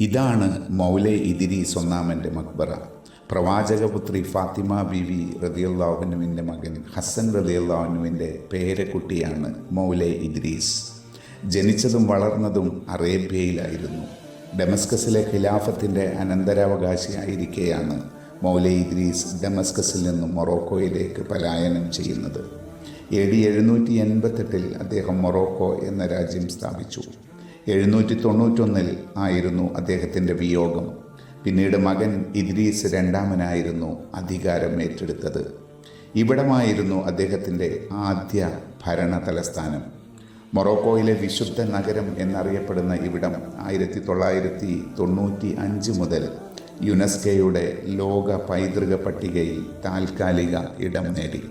ഇതാണ് മൗലൈ ഇദ്രീസ് ഒന്നാമൻ്റെ മക്ബറ. പ്രവാചകപുത്രി ഫാത്തിമ ബീവി റളിയല്ലാഹുവിൻ്റെ മകൻ ഹസൻ റളിയല്ലാഹുവിൻ്റെ പേരക്കുട്ടിയാണ് മൗലൈ ഇദ്രീസ്. ജനിച്ചതും വളർന്നതും അറേബ്യയിലായിരുന്നു. ഡമസ്കസിലെ ഖിലാഫത്തിൻ്റെ അനന്തരാവകാശിയായിരിക്കെയാണ് മൗലൈ ഇദ്രീസ് ഡമസ്കസിൽ നിന്നും മൊറോക്കോയിലേക്ക് പലായനം ചെയ്യുന്നത്. AD 788 അദ്ദേഹം മൊറോക്കോ എന്ന രാജ്യം സ്ഥാപിച്ചു. 791 ആയിരുന്നു അദ്ദേഹത്തിൻ്റെ വിയോഗം. പിന്നീട് മകൻ ഇദ്രീസ് രണ്ടാമനായിരുന്നു അധികാരം ഏറ്റെടുത്തത്. ഇവിടമായിരുന്നു അദ്ദേഹത്തിൻ്റെ ആദ്യ ഭരണ തലസ്ഥാനം. മൊറോക്കോയിലെ വിശുദ്ധ നഗരം എന്നറിയപ്പെടുന്ന ഇവിടം 1995 മുതൽ യുനെസ്കോയുടെ ലോക പൈതൃക പട്ടികയിൽ താൽക്കാലിക ഇടം നേടി.